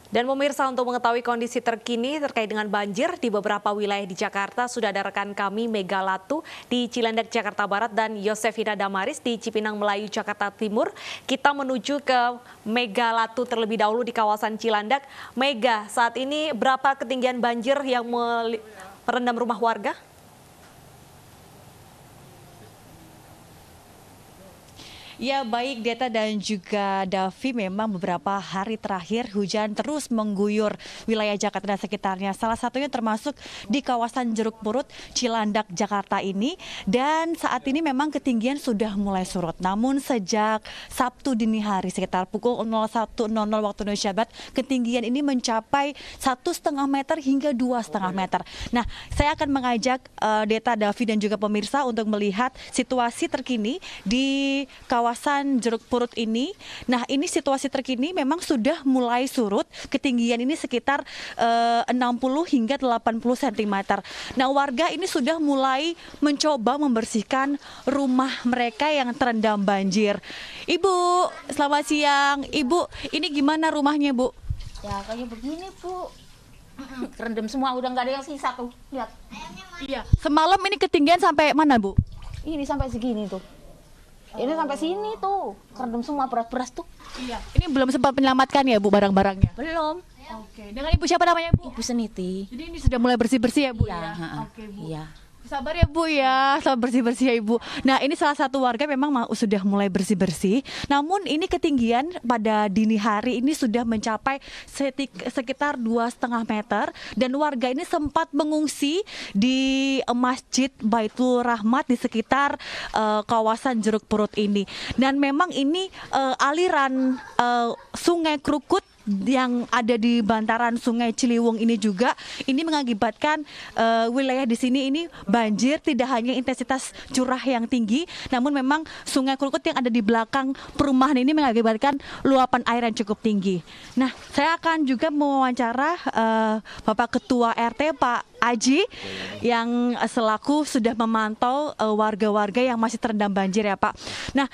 Dan pemirsa, untuk mengetahui kondisi terkini terkait dengan banjir di beberapa wilayah di Jakarta, sudah ada rekan kami Mega Latu di Cilandak, Jakarta Barat dan Yosefina Damaris di Cipinang Melayu, Jakarta Timur. Kita menuju ke Mega Latu terlebih dahulu di kawasan Cilandak. Mega, saat ini berapa ketinggian banjir yang merendam rumah warga? Ya baik Deta dan juga Davi, memang beberapa hari terakhir hujan terus mengguyur wilayah Jakarta dan sekitarnya. Salah satunya termasuk di kawasan Jeruk Purut, Cilandak, Jakarta ini. Dan saat ini memang ketinggian sudah mulai surut. Namun sejak Sabtu dini hari sekitar pukul 01.00 waktu Indonesia Barat, ketinggian ini mencapai 1,5 meter hingga 2,5 meter. Nah, saya akan mengajak Deta, Davi dan juga pemirsa untuk melihat situasi terkini di kawasan Jeruk Purut ini. Nah, ini situasi terkini memang sudah mulai surut. Ketinggian ini sekitar 60 hingga 80 cm. Nah, warga ini sudah mulai mencoba membersihkan rumah mereka yang terendam banjir. Ibu, selamat siang. Ibu, ini gimana rumahnya, Bu? Ya kayak begini, Bu. Kerendam semua, udah nggak ada yang sisa tuh. Lihat. Iya. Semalam ini ketinggian sampai mana, Bu? Ini sampai segini tuh. Ini sampai sini tuh. Kerendam semua beras-beras tuh. Iya. Ini belum sempat menyelamatkan ya, Bu, barang-barangnya? Belum. Oke. Dengan Ibu siapa namanya, Bu? Ibu Seniti. Jadi ini sudah mulai bersih-bersih ya, Bu? Iya, Ya? Oke, Bu. Iya. Sabar ya, Bu ya, sabar bersih-bersih ya, Ibu. Nah, ini salah satu warga memang sudah mulai bersih-bersih. Namun ini ketinggian pada dini hari ini sudah mencapai sekitar 2,5 meter. Dan warga ini sempat mengungsi di Masjid Baitul Rahmat di sekitar kawasan Jeruk Purut ini. Dan memang ini aliran Sungai Krukut yang ada di bantaran Sungai Ciliwung ini juga ini mengakibatkan wilayah di sini ini banjir, tidak hanya intensitas curah yang tinggi, namun memang Sungai Krukut yang ada di belakang perumahan ini mengakibatkan luapan air yang cukup tinggi. Nah, saya akan juga mewawancara Bapak Ketua RT Pak Aji yang selaku sudah memantau warga-warga yang masih terendam banjir ya, Pak. Nah,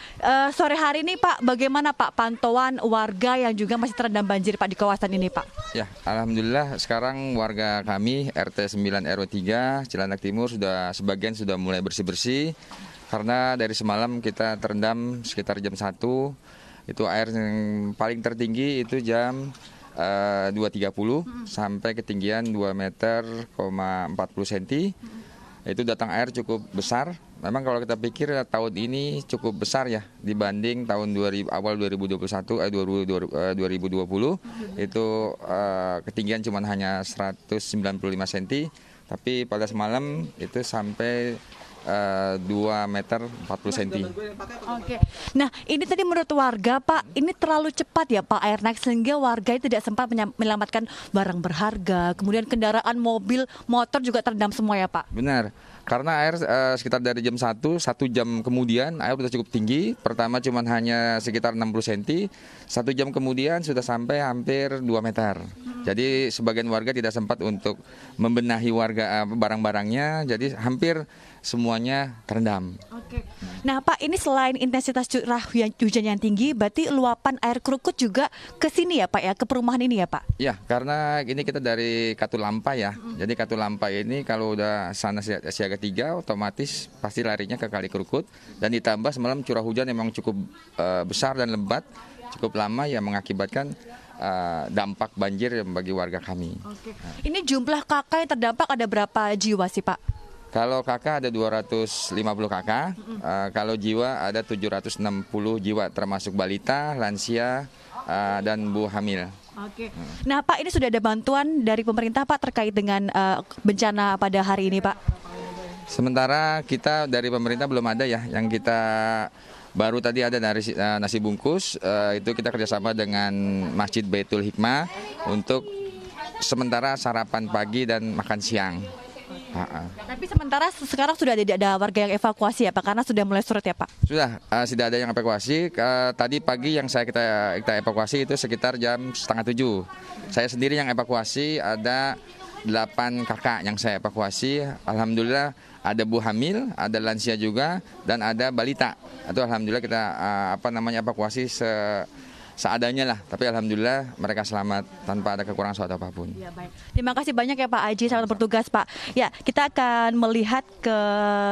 sore hari ini Pak, bagaimana Pak pantauan warga yang juga masih terendam banjir Pak di kawasan ini, Pak? Ya, alhamdulillah sekarang warga kami RT 9 RW 3 Cilandak Timur sebagian sudah mulai bersih-bersih karena dari semalam kita terendam sekitar jam 1. Itu air yang paling tertinggi itu jam 2.30 sampai ketinggian 2 meter, 40 cm. Itu datang air cukup besar. Memang kalau kita pikir tahun ini cukup besar ya dibanding tahun awal 2020 itu ketinggian cuma hanya 195 cm, tapi pada semalam itu sampai 2 meter 40 cm. Oke. Nah, ini tadi menurut warga, Pak, ini terlalu cepat ya Pak air naik sehingga warga tidak sempat menyelamatkan barang berharga, kemudian kendaraan mobil, motor juga terendam semua ya Pak? Benar. Karena air sekitar dari jam 1 jam kemudian air sudah cukup tinggi. Pertama cuma hanya sekitar 60 cm, 1 jam kemudian sudah sampai hampir 2 meter. Jadi sebagian warga tidak sempat untuk membenahi barang-barangnya, jadi hampir semuanya terendam. Oke. Nah Pak, ini selain intensitas curah hujan yang tinggi, berarti luapan air Krukut juga ke sini ya Pak ya, ke perumahan ini ya Pak? Ya, karena ini kita dari Katulampa ya. Jadi Katulampa ini kalau udah sana siaga 3 otomatis pasti larinya ke Kali Krukut. Dan ditambah semalam curah hujan memang cukup besar dan lebat, cukup lama yang mengakibatkan dampak banjir bagi warga kami. Oke. Ini jumlah kakak yang terdampak ada berapa jiwa sih Pak? Kalau kakak ada 250 kakak, kalau jiwa ada 760 jiwa termasuk balita, lansia, dan bu hamil. Oke. Nah Pak, ini sudah ada bantuan dari pemerintah Pak terkait dengan bencana pada hari ini Pak? Sementara kita dari pemerintah belum ada ya, yang kita baru tadi ada nasi bungkus, itu kita kerjasama dengan Masjid Baitul Hikmah untuk sementara sarapan pagi dan makan siang. Tapi sementara sekarang sudah ada warga yang evakuasi ya Pak, karena sudah mulai surut ya Pak? Sudah ada yang evakuasi. Tadi pagi yang kita evakuasi itu sekitar jam 6:30. Saya sendiri yang evakuasi, ada 8 kakak yang saya evakuasi. Alhamdulillah ada bu hamil, ada lansia juga, dan ada balita. Itu alhamdulillah kita evakuasi seadanya lah. Tapi alhamdulillah mereka selamat tanpa ada kekurangan suatu apapun. Ya, baik. Terima kasih banyak ya Pak Aji, selamat bertugas Pak. Ya, kita akan melihat ke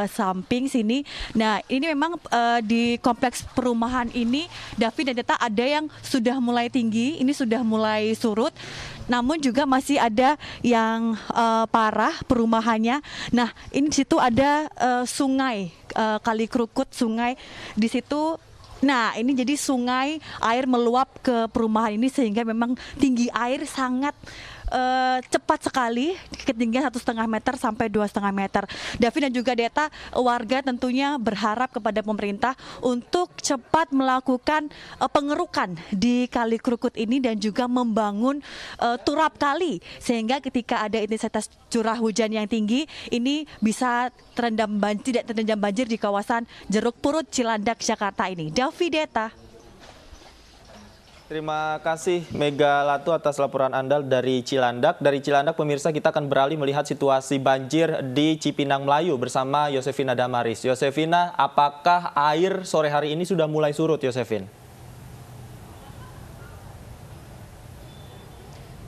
samping sini. Nah, ini memang di kompleks perumahan ini, Davi dan Deta, ada yang sudah mulai tinggi, ini sudah mulai surut. Namun juga masih ada yang parah perumahannya. Nah, ini di situ ada sungai, Kali Krukut, sungai di situ. Nah, ini jadi sungai, air meluap ke perumahan ini sehingga memang tinggi air sangat cepat sekali, ketinggian 1,5 meter sampai 2,5 meter. Davi dan juga Deta, warga tentunya berharap kepada pemerintah untuk cepat melakukan pengerukan di Kali Krukut ini dan juga membangun turap kali sehingga ketika ada intensitas curah hujan yang tinggi ini bisa tidak terendam banjir di kawasan Jeruk Purut, Cilandak, Jakarta ini. Davi, Deta. Terima kasih Mega Latu atas laporan Anda dari Cilandak. Dari Cilandak pemirsa, kita akan beralih melihat situasi banjir di Cipinang Melayu bersama Yosefina Damaris. Yosefina, apakah air sore hari ini sudah mulai surut, Yosefin?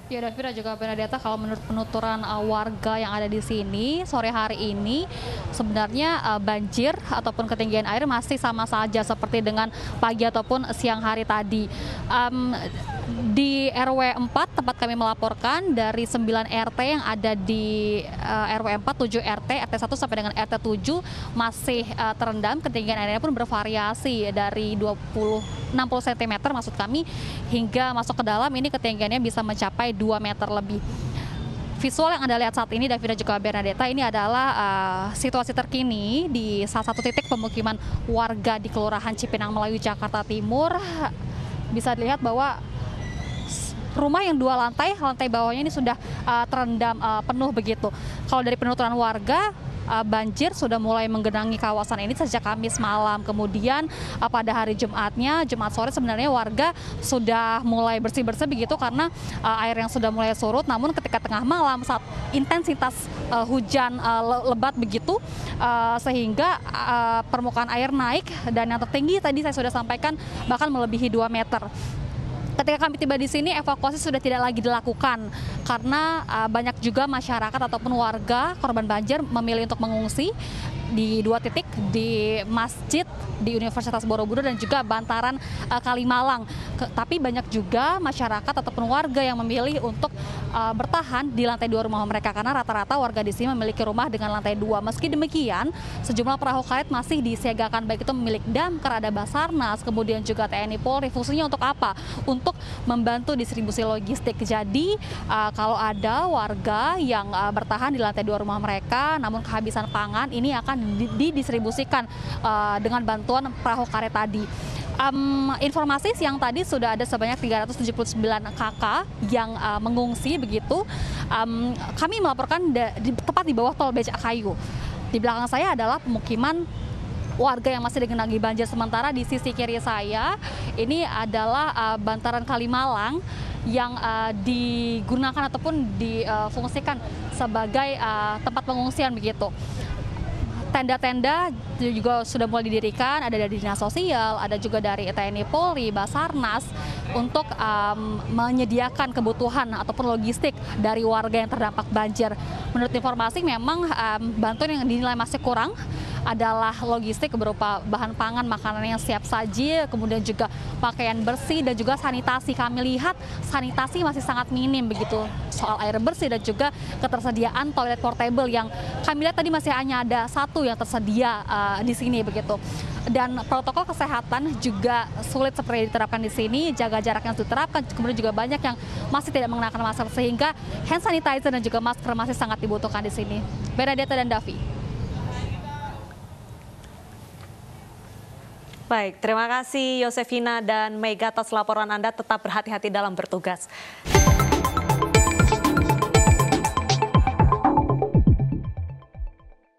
Ya, Davi dan juga Benedetta, kalau menurut penuturan warga yang ada di sini sore hari ini sebenarnya banjir ataupun ketinggian air masih sama saja seperti dengan pagi ataupun siang hari tadi. Di RW 4 tempat kami melaporkan, dari 9 RT yang ada di RW 4, 7 RT, RT 1 sampai dengan RT 7 masih terendam. Ketinggian airnya pun bervariasi dari 60 cm maksud kami hingga masuk ke dalam ini ketinggiannya bisa mencapai 2 meter lebih. Visual yang Anda lihat saat ini, Davi dan juga Bernadetta, ini adalah situasi terkini di salah satu titik pemukiman warga di Kelurahan Cipinang Melayu, Jakarta Timur. Bisa dilihat bahwa rumah yang 2 lantai bawahnya ini sudah terendam penuh begitu. Kalau dari penuturan warga, banjir sudah mulai menggenangi kawasan ini sejak Kamis malam. Kemudian pada hari Jumatnya, Jumat sore sebenarnya warga sudah mulai bersih-bersih begitu karena air yang sudah mulai surut. Namun ketika tengah malam saat intensitas hujan lebat begitu sehingga permukaan air naik dan yang tertinggi tadi saya sudah sampaikan bahkan melebihi 2 meter. Ketika kami tiba di sini, evakuasi sudah tidak lagi dilakukan karena banyak juga masyarakat ataupun warga korban banjir memilih untuk mengungsi di 2 titik, di masjid di Universitas Borobudur dan juga bantaran Kalimalang. Tapi banyak juga masyarakat ataupun warga yang memilih untuk bertahan di lantai 2 rumah mereka karena rata-rata warga di sini memiliki rumah dengan lantai 2. Meski demikian, sejumlah perahu karet masih disiagakan, baik itu milik damkar, ada Basarnas, kemudian juga TNI Polri. Fungsinya untuk apa? Untuk membantu distribusi logistik. Jadi kalau ada warga yang bertahan di lantai 2 rumah mereka namun kehabisan pangan, ini akan didistribusikan dengan bantuan perahu karet tadi. Informasi siang tadi sudah ada sebanyak 379 KK yang mengungsi begitu. Kami melaporkan tepat di bawah tol Becakayu. Di belakang saya adalah pemukiman warga yang masih digenangi banjir, sementara di sisi kiri saya ini adalah bantaran Kalimalang yang digunakan ataupun difungsikan sebagai tempat pengungsian begitu. Tenda-tenda juga sudah mulai didirikan, ada dari Dinas Sosial, ada juga dari TNI Polri, Basarnas untuk menyediakan kebutuhan ataupun logistik dari warga yang terdampak banjir. Menurut informasi memang bantuan yang dinilai masih kurang adalah logistik berupa bahan pangan, makanan yang siap saji, kemudian juga pakaian bersih dan juga sanitasi. Kami lihat sanitasi masih sangat minim begitu, soal air bersih dan juga ketersediaan toilet portable yang kami lihat tadi masih hanya ada 1 yang tersedia di sini begitu. Dan protokol kesehatan juga sulit seperti diterapkan di sini, jaga jarak yang diterapkan, kemudian juga banyak yang masih tidak mengenakan masker sehingga hand sanitizer dan juga masker masih sangat dibutuhkan di sini. Bernadetta dan Davi. Baik, terima kasih Yosefina dan Mega atas laporan Anda. Tetap berhati-hati dalam bertugas.